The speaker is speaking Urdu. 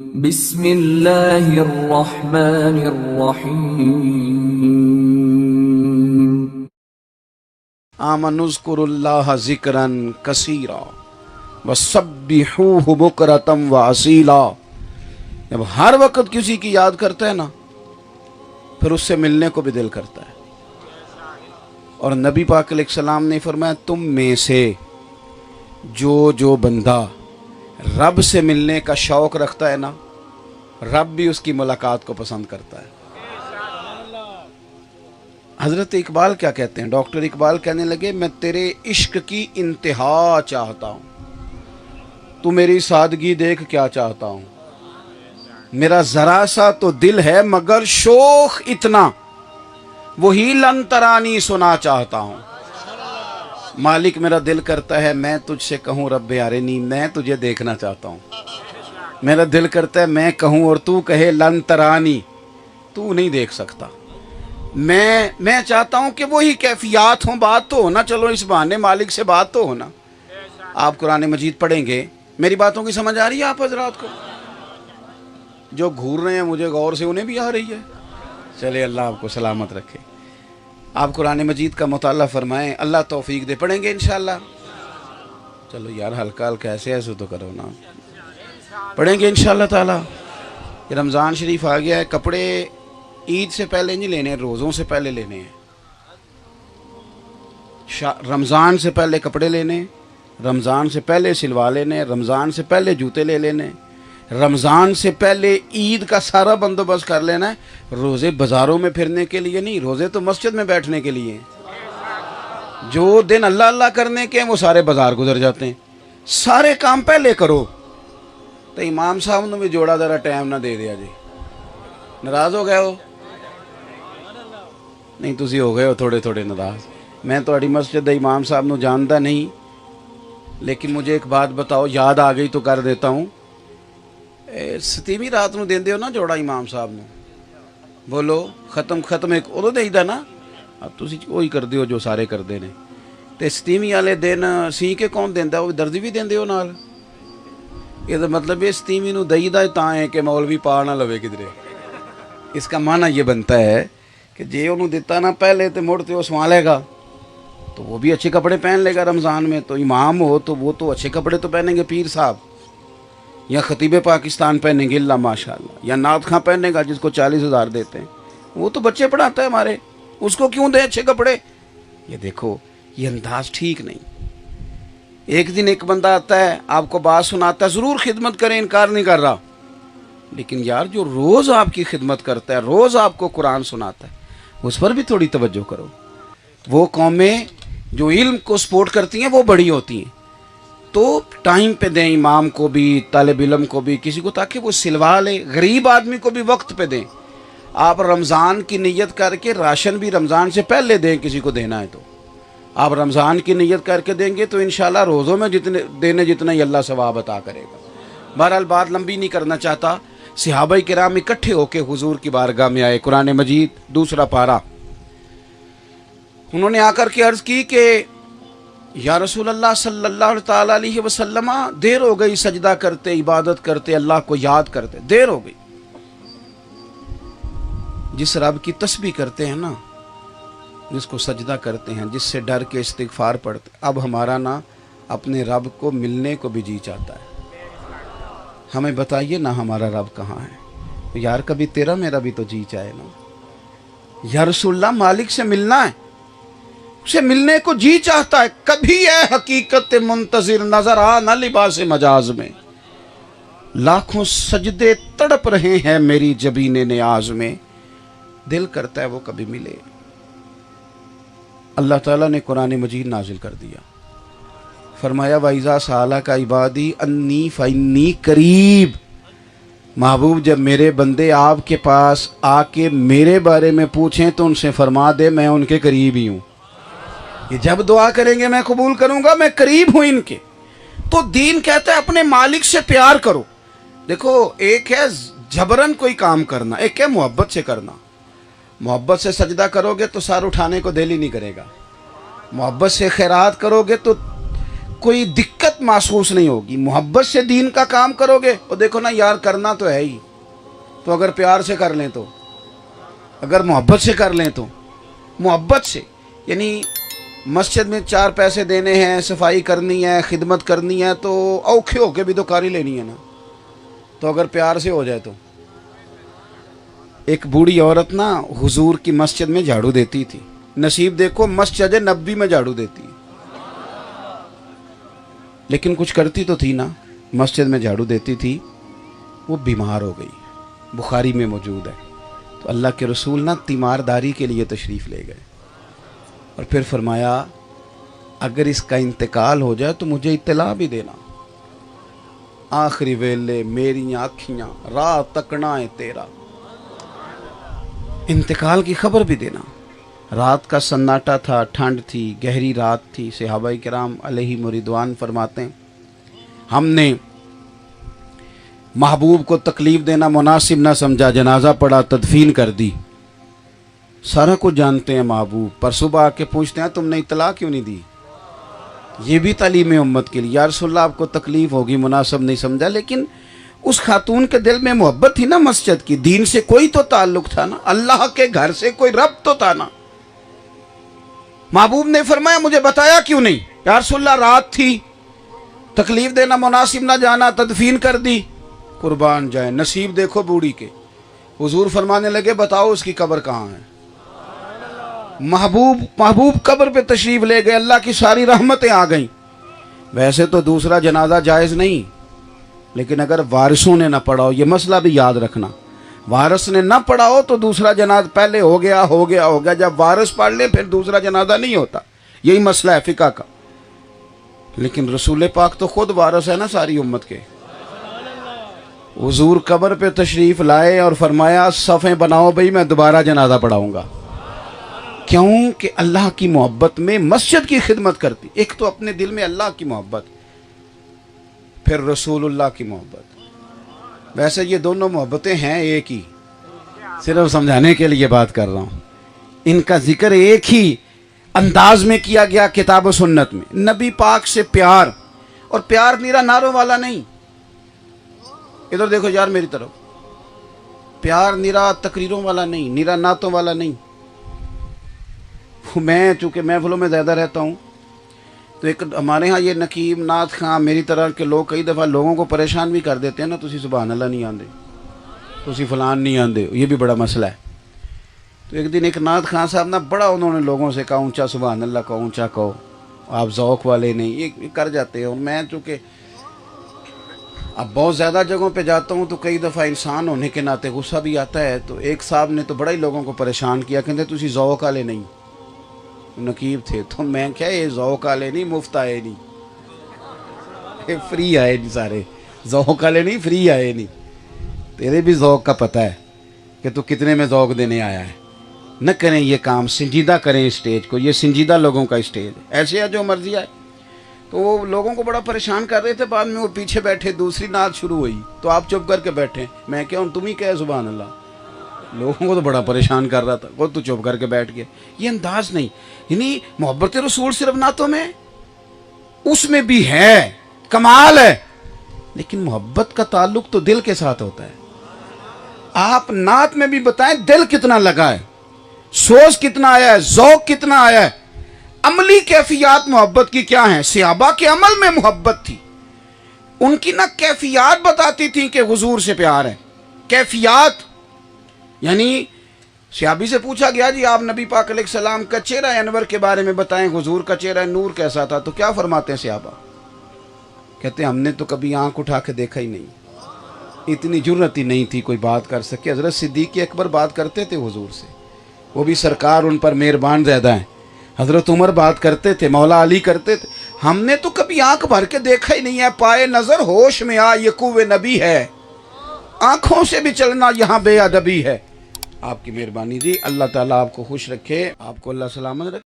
بسم اللہ الرحمن الرحیم آمنوا اذکروا اللہ ذکرا کثیرا وسبحوہ بکرۃ واصیلا۔ جب ہر وقت کسی کی یاد کرتا ہے نا، پھر اس سے ملنے کو بھی دل کرتا ہے۔ اور نبی پاک علیہ السلام نے فرمایا، تم میں سے جو بندہ رب سے ملنے کا شوق رکھتا ہے نا، رب بھی اس کی ملاقات کو پسند کرتا ہے۔ حضرت اقبال کیا کہتے ہیں؟ ڈاکٹر اقبال کہنے لگے، میں تیرے عشق کی انتہا چاہتا ہوں، تو میری سادگی دیکھ کیا چاہتا ہوں، میرا ذرا سا تو دل ہے مگر شوق اتنا، وہی لن ترانی سنا چاہتا ہوں۔ مالک میرا دل کرتا ہے میں تجھ سے کہوں رب ارنی، میں تجھے دیکھنا چاہتا ہوں۔ میرا دل کرتا ہے میں کہوں اور تو کہے لن ترانی، تو نہیں دیکھ سکتا۔ میں چاہتا ہوں کہ وہی کیفیات ہوں، بات تو ہونا، چلو اس بہانے مالک سے بات تو ہونا۔ آپ قرآن مجید پڑھیں گے، میری باتوں کی سمجھ آ رہی ہے آپ حضرات کو؟ جو گھور رہے ہیں مجھے غور سے، انہیں بھی آ رہی ہے؟ چلے اللہ آپ کو سلامت رکھے۔ آپ قرآن مجید کا مطالعہ فرمائیں، اللہ توفیق دے، پڑھیں گے انشاءاللہ؟ چلو یار ہلکا ہلکا ایسے تو کرو نا، پڑھیں گے انشاءاللہ تعالی۔ یہ رمضان شریف آ گیا ہے، کپڑے عید سے پہلے نہیں لینے، روزوں سے پہلے لینے ہیں۔ رمضان سے پہلے کپڑے لینے، رمضان سے پہلے سلوا لینے، رمضان سے پہلے جوتے لے لینے، رمضان سے پہلے عید کا سارا بندوبست کر لینا ہے۔ روزے بازاروں میں پھرنے کے لیے نہیں، روزے تو مسجد میں بیٹھنے کے لیے ہیں۔ جو دن اللہ اللہ کرنے کے ہیں وہ سارے بازار گزر جاتے ہیں۔ سارے کام پہلے کرو۔ تو امام صاحب نے بھی جوڑا ذرا ٹائم نہ دے دیا جی، ناراض ہو گئے ہو؟ نہیں تسی ہو گئے ہو تھوڑے ناراض۔ میں تھوڑی مسجد امام صاحب نو جانتا نہیں، لیکن مجھے ایک بات بتاؤ، یاد آ گئی تو کر دیتا ہوں۔ ستیویں رات نو دیندے ہو نا جوڑا امام صاحب نو؟ بولو ختم ایک ادو دے دا نا، اب تسی وہی کر دیو جو سارے کردے نے۔ تے ستیویں والے دن سی کے کون دیندا؟ وہ درزی بھی دیندے ہو نال؟ یہ مطلب یہ ستیویں نو دئی دا تاں ہے کہ مولوی پا نہ لوے کدھرے۔ اس کا معنی یہ بنتا ہے کہ جے انہوں دیتا نا پہلے تے مڑ تے وہ سنبھالے گا تو وہ بھی اچھے کپڑے پہن لے گا رمضان میں۔ تو امام ہو تو وہ تو اچھے کپڑے تو پہنیں گے، پیر صاحب یا خطیب پاکستان پہنیں گے اللہ ماشاءاللہ، یا نعت خاں پہنے گا جس کو 40,000 دیتے ہیں، وہ تو بچے پڑھاتا ہے ہمارے، اس کو کیوں دیں اچھے کپڑے؟ یہ دیکھو یہ انداز ٹھیک نہیں۔ ایک دن ایک بندہ آتا ہے آپ کو بات سناتا ہے، ضرور خدمت کریں، انکار نہیں کر رہا، لیکن یار جو روز آپ کی خدمت کرتا ہے، روز آپ کو قرآن سناتا ہے، اس پر بھی تھوڑی توجہ کرو۔ وہ قومیں جو علم کو سپورٹ کرتی ہیں وہ بڑی ہوتی ہیں، تو ٹائم پہ دیں امام کو بھی، طالب علم کو بھی، کسی کو، تاکہ وہ سلوا لے۔ غریب آدمی کو بھی وقت پہ دیں۔ آپ رمضان کی نیت کر کے راشن بھی رمضان سے پہلے دیں، کسی کو دینا ہے تو آپ رمضان کی نیت کر کے دیں گے تو انشاءاللہ روزوں میں جتنا ہی اللہ ثواب عطا کرے گا۔ بہرحال بات لمبی نہیں کرنا چاہتا۔ صحابہ کرام اکٹھے ہو کے حضور کی بارگاہ میں آئے، قرآن مجید 2 پارہ، انہوں نے آ کر کے عرض کی کہ یا رسول اللہ صلی اللہ تعالی علیہ وسلم، دیر ہو گئی سجدہ کرتے، عبادت کرتے، اللہ کو یاد کرتے، دیر ہو گئی۔ جس رب کی تسبیح کرتے ہیں نا، جس کو سجدہ کرتے ہیں، جس سے ڈر کے استغفار پڑھتے، اب ہمارا نا اپنے رب کو ملنے کو بھی جی چاہتا ہے۔ ہمیں بتائیے نا ہمارا رب کہاں ہے؟ یار کبھی تیرا میرا بھی تو جی چاہے نا۔ یا رسول اللہ مالک سے ملنا ہے، اسے ملنے کو جی چاہتا ہے۔ کبھی اے حقیقت منتظر نظر آ نہ لباس مجاز میں، لاکھوں سجدے تڑپ رہے ہیں میری جبین نیاز میں، دل کرتا ہے وہ کبھی ملے۔ اللہ تعالیٰ نے قرآن مجید نازل کر دیا، فرمایا وَإِذَا سَأَلَكَ عِبَادِي أَنِّي فَإِنِّي قریب۔ محبوب جب میرے بندے آپ کے پاس آ کے میرے بارے میں پوچھیں تو ان سے فرما دے میں ان کے قریب ہی ہوں۔ یہ جب دعا کریں گے میں قبول کروں گا، میں قریب ہوں ان کے۔ تو دین کہتا ہے اپنے مالک سے پیار کرو۔ دیکھو ایک ہے جبرن کوئی کام کرنا، ایک ہے محبت سے کرنا۔ محبت سے سجدہ کرو گے تو سر اٹھانے کو دل ہی نہیں کرے گا، محبت سے خیرات کرو گے تو کوئی دقت محسوس نہیں ہوگی. محبت سے دین کا کام کرو گے. اور دیکھو نا یار کرنا تو ہے ہی, تو اگر پیار سے کر لیں تو, اگر محبت سے کر لیں تو, محبت سے یعنی مسجد میں 4 پیسے دینے ہیں, صفائی کرنی ہے, خدمت کرنی ہے, تو اوکھے ہو کے بھی تو کاری لینی ہے نا. تو اگر پیار سے ہو جائے تو. ایک بوڑھی عورت نا حضور کی مسجد میں جھاڑو دیتی تھی. نصیب دیکھو مسجد نبوی میں جھاڑو دیتی, لیکن کچھ کرتی تو تھی نا. مسجد میں جھاڑو دیتی تھی, وہ بیمار ہو گئی, بخاری میں موجود ہے. تو اللہ کے رسول نا تیمارداری کے لیے تشریف لے گئے اور پھر فرمایا اگر اس کا انتقال ہو جائے تو مجھے اطلاع بھی دینا. آخری ویلے میری آنکھیاں راہ تکنا ہے تیرا, انتقال کی خبر بھی دینا. رات کا سناٹا تھا, ٹھنڈ تھی, گہری رات تھی. صحابہ کرام علیہ رضوان فرماتے ہیں ہم نے محبوب کو تکلیف دینا مناسب نہ سمجھا, جنازہ پڑا, تدفین کر دی. سارا کچھ جانتے ہیں محبوب, پر صبح آ کے پوچھتے ہیں تم نے اطلاع کیوں نہیں دی. یہ بھی تعلیم امت کے لیے. یا رسول اللہ آپ کو تکلیف ہوگی, مناسب نہیں سمجھا, لیکن اس خاتون کے دل میں محبت تھی نا مسجد کی, دین سے کوئی تو تعلق تھا نا, اللہ کے گھر سے کوئی ربط تو تھا نا. محبوب نے فرمایا مجھے بتایا کیوں نہیں. یا رسول اللہ رات تھی, تکلیف دینا مناسب نہ جانا, تدفین کر دی. قربان جائے نصیب دیکھو بوڑھی کے. حضور فرمانے لگے بتاؤ اس کی قبر کہاں ہے. محبوب قبر پہ تشریف لے گئے, اللہ کی ساری رحمتیں آ گئیں. ویسے تو دوسرا جنازہ جائز نہیں, لیکن اگر وارثوں نے نہ پڑھا ہو, یہ مسئلہ بھی یاد رکھنا, وارث نے نہ پڑھا ہو تو دوسرا جنازہ پہلے ہو گیا, جب وارث پڑھ لے پھر دوسرا جنازہ نہیں ہوتا. یہی مسئلہ ہے فقہ کا. لیکن رسول پاک تو خود وارث ہے نا ساری امت کے. حضور قبر پہ تشریف لائے اور فرمایا صفیں بناؤ بھئی میں دوبارہ جنازہ پڑھاؤں گا. کیوں کہ اللہ کی محبت میں مسجد کی خدمت کرتی. ایک تو اپنے دل میں اللہ کی محبت, پھر رسول اللہ کی محبت. ویسے یہ دونوں محبتیں ہیں ایک ہی, صرف سمجھانے کے لیے بات کر رہا ہوں. ان کا ذکر ایک ہی انداز میں کیا گیا کتاب و سنت میں. نبی پاک سے پیار, اور پیار نیرا نعروں والا نہیں. ادھر دیکھو یار میری طرف, پیار نیرا تقریروں والا نہیں, نیرا نعتوں والا نہیں. میں چونکہ محفلوں میں زیادہ رہتا ہوں تو ایک ہمارے ہاں یہ نقیب نعت خان میری طرح کے لوگ کئی دفعہ لوگوں کو پریشان بھی کر دیتے ہیں نا, تسی سبحان اللہ نہیں آندے, تسی فلان نہیں آندے, یہ بھی بڑا مسئلہ ہے. تو ایک دن ایک نعت خان صاحب نا بڑا انہوں نے لوگوں سے کہا اونچا سبحان اللہ کا اونچا کہو, آپ ذوق والے نہیں, یہ کر جاتے ہیں. اور میں چونکہ اب بہت زیادہ جگہوں پہ جاتا ہوں تو کئی دفعہ انسان ہونے کے ناطے غصہ بھی آتا ہے. تو ایک صاحب نے تو بڑا ہی لوگوں کو پریشان کیا, کہتے تسی ذوق والے نہیں, نقیب تھے. تو میں کیا یہ ذوق والے نہیں, مفت آئے نہیں, فری آئے نہیں سارے, ذوق والے نہیں فری آئے نہیں. تیرے بھی ذوق کا پتہ ہے کہ تو کتنے میں ذوق دینے آیا ہے. نہ کریں یہ کام, سنجیدہ کریں اسٹیج کو, یہ سنجیدہ لوگوں کا اسٹیج ہے. ایسے ہے جو مرضی آئے. تو وہ لوگوں کو بڑا پریشان کر رہے تھے. بعد میں وہ پیچھے بیٹھے, دوسری نعت شروع ہوئی تو آپ چپ کر کے بیٹھے. میں کیا تم ہی کہے سبحان اللہ, لوگوں کو تو بڑا پریشان کر رہا تھا, وہ تو چپ کر کے بیٹھ گیا. یہ انداز نہیں. یعنی محبت رسول صرف نعتوں میں, اس میں بھی ہے, کمال ہے, لیکن محبت کا تعلق تو دل کے ساتھ ہوتا ہے. آپ نعت میں بھی بتائیں دل کتنا لگا ہے, سوز کتنا آیا ہے, ذوق کتنا آیا ہے. عملی کیفیات محبت کی کیا ہیں؟ صحابہ کے عمل میں محبت تھی. ان کی نہ کیفیات بتاتی تھی کہ حضور سے پیار ہے. کیفیات یعنی صحابی سے پوچھا گیا جی آپ نبی پاک علیہ السلام کا چہرہ انور کے بارے میں بتائیں, حضور کا چہرہ نور کیسا تھا. تو کیا فرماتے ہیں صحابہ؟ کہتے ہیں ہم نے تو کبھی آنکھ اٹھا کے دیکھا ہی نہیں, اتنی جرت ہی نہیں تھی کوئی بات کر سکے. حضرت صدیق اکبر بات کرتے تھے حضور سے, وہ بھی سرکار ان پر مہربان زیادہ ہیں. حضرت عمر بات کرتے تھے, مولا علی کرتے تھے. ہم نے تو کبھی آنکھ بھر کے دیکھا ہی نہیں ہے. پائے نظر ہوش میں آ یہ قوے نبی ہے, آنکھوں سے بھی چلنا یہاں بے ادبی ہے. آپ کی مہربانی جی, اللہ تعالیٰ آپ کو خوش رکھے, آپ کو اللہ سلامت رکھے.